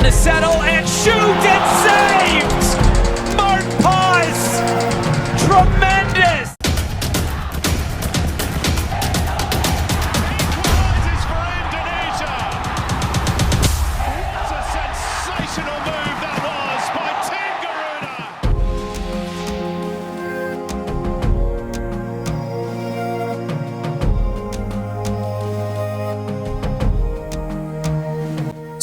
to settle and shoot and saved! Martin Paes! Tremendous! Equalizes for Indonesia. What a sensational move that was by Tim Garuda.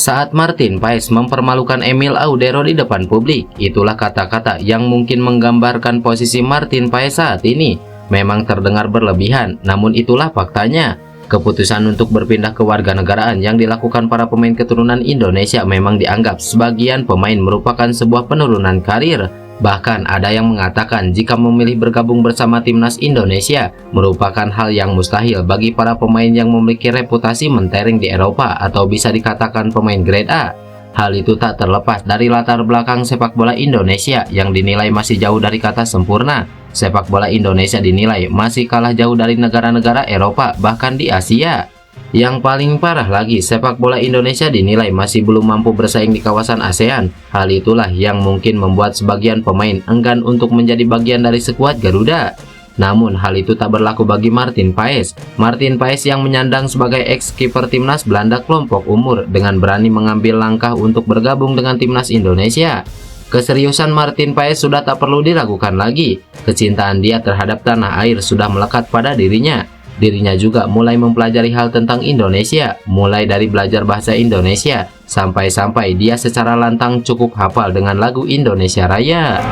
Saat Martin Paes mempermalukan Emil Audero di depan publik, itulah kata-kata yang mungkin menggambarkan posisi Martin Paes saat ini. Memang terdengar berlebihan, namun itulah faktanya. Keputusan untuk berpindah ke warganegaraan yang dilakukan para pemain keturunan Indonesia memang dianggap sebagian pemain merupakan sebuah penurunan karir. Bahkan ada yang mengatakan jika memilih bergabung bersama timnas Indonesia merupakan hal yang mustahil bagi para pemain yang memiliki reputasi mentereng di Eropa atau bisa dikatakan pemain grade A. Hal itu tak terlepas dari latar belakang sepak bola Indonesia yang dinilai masih jauh dari kata sempurna. Sepak bola Indonesia dinilai masih kalah jauh dari negara-negara Eropa, bahkan di Asia. Yang paling parah lagi, sepak bola Indonesia dinilai masih belum mampu bersaing di kawasan ASEAN. Hal itulah yang mungkin membuat sebagian pemain enggan untuk menjadi bagian dari skuad Garuda. Namun hal itu tak berlaku bagi Martin Paes. Martin Paes yang menyandang sebagai ex-kiper timnas Belanda kelompok umur dengan berani mengambil langkah untuk bergabung dengan timnas Indonesia. Keseriusan Martin Paes sudah tak perlu diragukan lagi. Kecintaan dia terhadap tanah air sudah melekat pada dirinya. Dirinya juga mulai mempelajari hal tentang Indonesia, mulai dari belajar bahasa Indonesia, sampai-sampai dia secara lantang cukup hafal dengan lagu Indonesia Raya.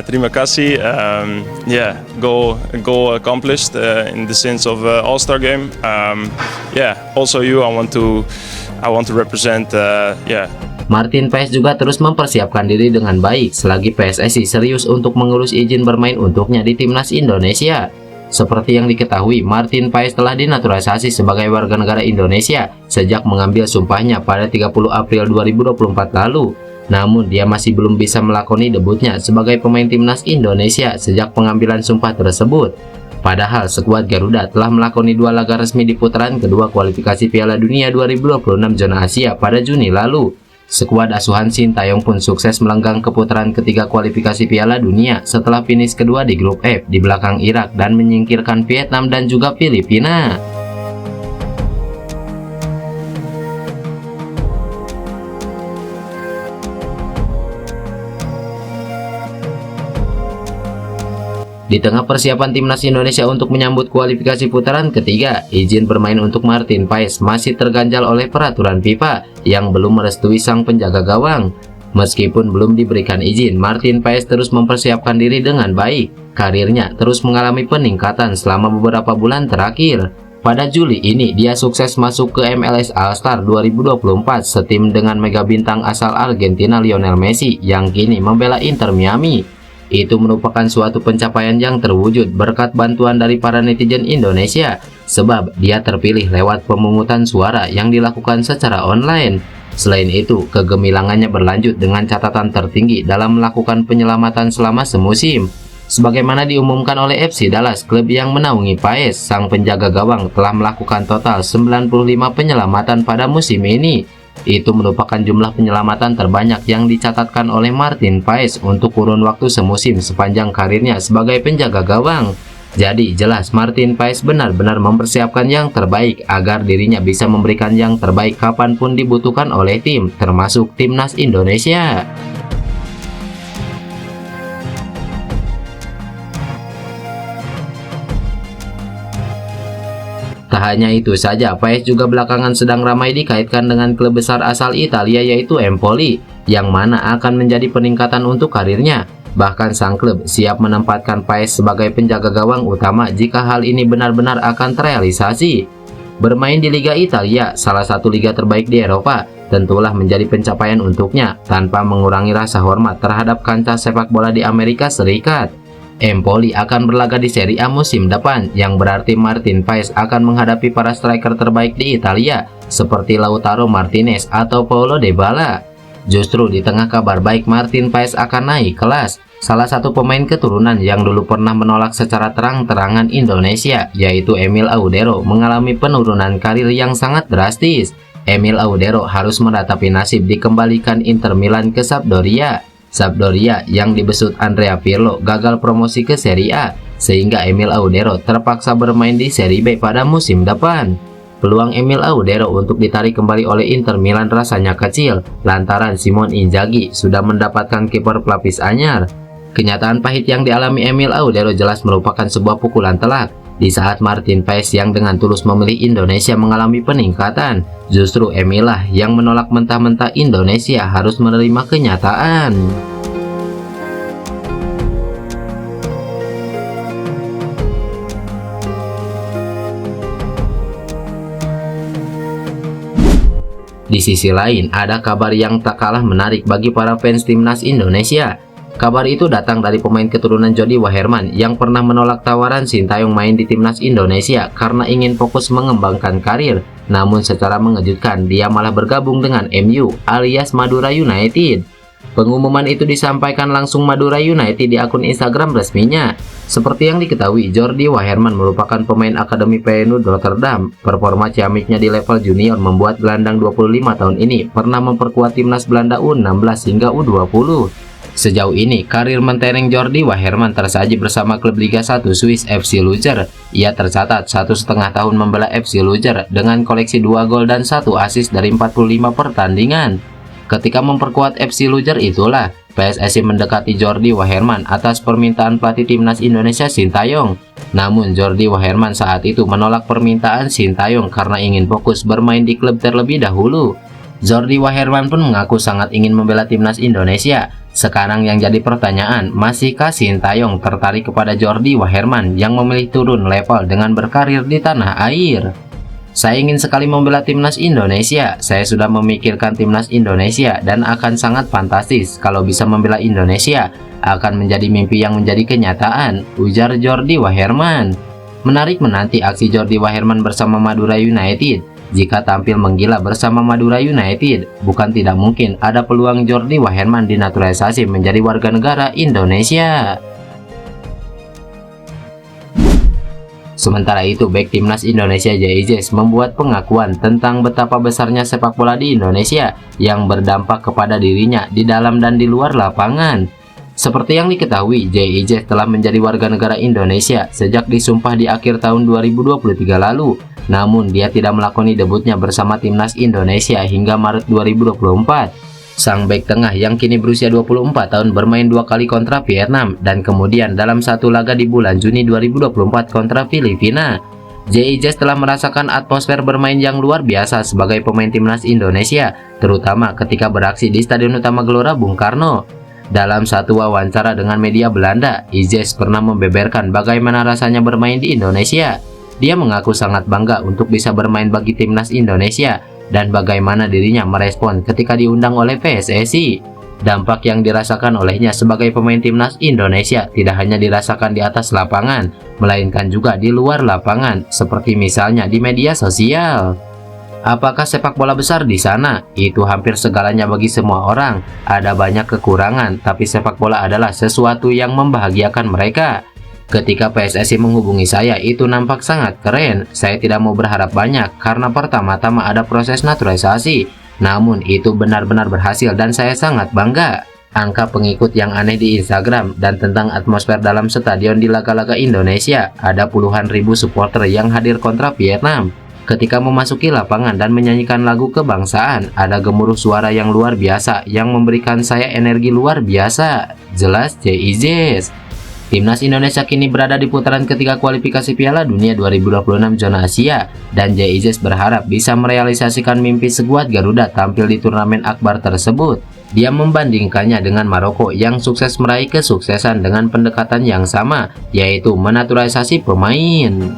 Terima kasih. Goal accomplished in the sense of All-Star game. Also you, I want to represent. Martin Paes juga terus mempersiapkan diri dengan baik selagi PSSI serius untuk mengurus izin bermain untuknya di timnas Indonesia. Seperti yang diketahui, Martin Paes telah dinaturalisasi sebagai warga negara Indonesia sejak mengambil sumpahnya pada 30 April 2024 lalu. Namun dia masih belum bisa melakoni debutnya sebagai pemain timnas Indonesia sejak pengambilan sumpah tersebut. Padahal skuad Garuda telah melakoni 2 laga resmi di putaran kedua kualifikasi Piala Dunia 2026 zona Asia pada Juni lalu. Skuad asuhan Sintayong pun sukses melenggang ke putaran ketiga kualifikasi Piala Dunia setelah finish kedua di grup F di belakang Irak dan menyingkirkan Vietnam dan juga Filipina. Di tengah persiapan timnas Indonesia untuk menyambut kualifikasi putaran ketiga, izin bermain untuk Martin Paes masih terganjal oleh peraturan FIFA yang belum merestui sang penjaga gawang. Meskipun belum diberikan izin, Martin Paes terus mempersiapkan diri dengan baik. Karirnya terus mengalami peningkatan selama beberapa bulan terakhir. Pada Juli ini, dia sukses masuk ke MLS All-Star 2024 setim dengan mega bintang asal Argentina Lionel Messi yang kini membela Inter Miami. Itu merupakan suatu pencapaian yang terwujud berkat bantuan dari para netizen Indonesia, sebab dia terpilih lewat pemungutan suara yang dilakukan secara online. Selain itu, kegemilangannya berlanjut dengan catatan tertinggi dalam melakukan penyelamatan selama semusim. Sebagaimana diumumkan oleh FC Dallas, klub yang menaungi Paes, sang penjaga gawang telah melakukan total 95 penyelamatan pada musim ini. Itu merupakan jumlah penyelamatan terbanyak yang dicatatkan oleh Martin Paes untuk kurun waktu semusim sepanjang karirnya sebagai penjaga gawang. Jadi jelas Martin Paes benar-benar mempersiapkan yang terbaik agar dirinya bisa memberikan yang terbaik kapanpun dibutuhkan oleh tim, termasuk timnas Indonesia. Tak hanya itu saja, Paes juga belakangan sedang ramai dikaitkan dengan klub besar asal Italia yaitu Empoli, yang mana akan menjadi peningkatan untuk karirnya. Bahkan sang klub siap menempatkan Paes sebagai penjaga gawang utama jika hal ini benar-benar akan terrealisasi. Bermain di Liga Italia, salah satu liga terbaik di Eropa, tentulah menjadi pencapaian untuknya tanpa mengurangi rasa hormat terhadap kancah sepak bola di Amerika Serikat. Empoli akan berlaga di Serie A musim depan, yang berarti Martin Paes akan menghadapi para striker terbaik di Italia seperti Lautaro Martinez atau Paulo Dybala. Justru di tengah kabar baik Martin Paes akan naik kelas, Salah satu pemain keturunan yang dulu pernah menolak secara terang-terangan Indonesia, yaitu Emil Audero, mengalami penurunan karir yang sangat drastis. Emil Audero harus meratapi nasib dikembalikan Inter Milan ke Sampdoria. Sampdoria yang dibesut Andrea Pirlo gagal promosi ke Serie A, sehingga Emil Audero terpaksa bermain di Serie B pada musim depan. Peluang Emil Audero untuk ditarik kembali oleh Inter Milan rasanya kecil, lantaran Simone Inzaghi sudah mendapatkan kiper pelapis anyar. Kenyataan pahit yang dialami Emil Audero jelas merupakan sebuah pukulan telak. Di saat Martin Paes yang dengan tulus memilih Indonesia mengalami peningkatan, justru Emil lah yang menolak mentah-mentah Indonesia harus menerima kenyataan. Di sisi lain, ada kabar yang tak kalah menarik bagi para fans timnas Indonesia. Kabar itu datang dari pemain keturunan Jody Waherman yang pernah menolak tawaran Sintayong main di timnas Indonesia karena ingin fokus mengembangkan karir. Namun secara mengejutkan, dia malah bergabung dengan MU alias Madura United. Pengumuman itu disampaikan langsung Madura United di akun Instagram resminya. Seperti yang diketahui, Jordi Waherman merupakan pemain Akademi Feyenoord Rotterdam. Performa ciamiknya di level junior membuat gelandang 25 tahun ini pernah memperkuat timnas Belanda U16 hingga U20. Sejauh ini, karir mentereng Jordi Waherman tersaji bersama klub Liga 1 Swiss FC Luzern. Ia tercatat 1,5 tahun membela FC Luzern dengan koleksi 2 gol dan 1 assist dari 45 pertandingan. Ketika memperkuat FC Luzern itulah, PSSI mendekati Jordi Waherman atas permintaan pelatih timnas Indonesia Sintayong. Namun Jordi Waherman saat itu menolak permintaan Sintayong karena ingin fokus bermain di klub terlebih dahulu. Jordi Waherman pun mengaku sangat ingin membela timnas Indonesia. Sekarang yang jadi pertanyaan, masihkah Sintayong tertarik kepada Jordi Waherman yang memilih turun level dengan berkarir di tanah air? Saya ingin sekali membela timnas Indonesia. Saya sudah memikirkan timnas Indonesia dan akan sangat fantastis kalau bisa membela Indonesia. Akan menjadi mimpi yang menjadi kenyataan, ujar Jordi Waherman. Menarik menanti aksi Jordi Waherman bersama Madura United. Jika tampil menggila bersama Madura United, bukan tidak mungkin ada peluang Jordi Waherman dinaturalisasi menjadi warga negara Indonesia. Sementara itu, bek timnas Indonesia JIJ membuat pengakuan tentang betapa besarnya sepak bola di Indonesia yang berdampak kepada dirinya di dalam dan di luar lapangan. Seperti yang diketahui, JIJ telah menjadi warga negara Indonesia sejak disumpah di akhir tahun 2023 lalu. Namun dia tidak melakoni debutnya bersama timnas Indonesia hingga Maret 2024. Sang bek tengah yang kini berusia 24 tahun bermain 2 kali kontra Vietnam dan kemudian dalam satu laga di bulan Juni 2024 kontra Filipina. JIJ telah merasakan atmosfer bermain yang luar biasa sebagai pemain timnas Indonesia, terutama ketika beraksi di Stadion Utama Gelora Bung Karno. Dalam satu wawancara dengan media Belanda, Ijes pernah membeberkan bagaimana rasanya bermain di Indonesia. Dia mengaku sangat bangga untuk bisa bermain bagi timnas Indonesia dan bagaimana dirinya merespon ketika diundang oleh PSSI. Dampak yang dirasakan olehnya sebagai pemain timnas Indonesia tidak hanya dirasakan di atas lapangan, melainkan juga di luar lapangan, seperti misalnya di media sosial. Apakah sepak bola besar di sana? Itu hampir segalanya bagi semua orang. Ada banyak kekurangan, tapi sepak bola adalah sesuatu yang membahagiakan mereka. Ketika PSSI menghubungi saya, itu nampak sangat keren. Saya tidak mau berharap banyak, karena pertama-tama ada proses naturalisasi. Namun itu benar-benar berhasil dan saya sangat bangga. Angka pengikut yang aneh di Instagram dan tentang atmosfer dalam stadion di laga-laga Indonesia. Ada puluhan ribu supporter yang hadir kontra Vietnam. Ketika memasuki lapangan dan menyanyikan lagu kebangsaan, ada gemuruh suara yang luar biasa yang memberikan saya energi luar biasa. Jelas JIJ. Timnas Indonesia kini berada di putaran ketiga kualifikasi Piala Dunia 2026 zona Asia dan JIJ berharap bisa merealisasikan mimpi skuad Garuda tampil di turnamen akbar tersebut. Dia membandingkannya dengan Maroko yang sukses meraih kesuksesan dengan pendekatan yang sama, yaitu menaturalisasi pemain.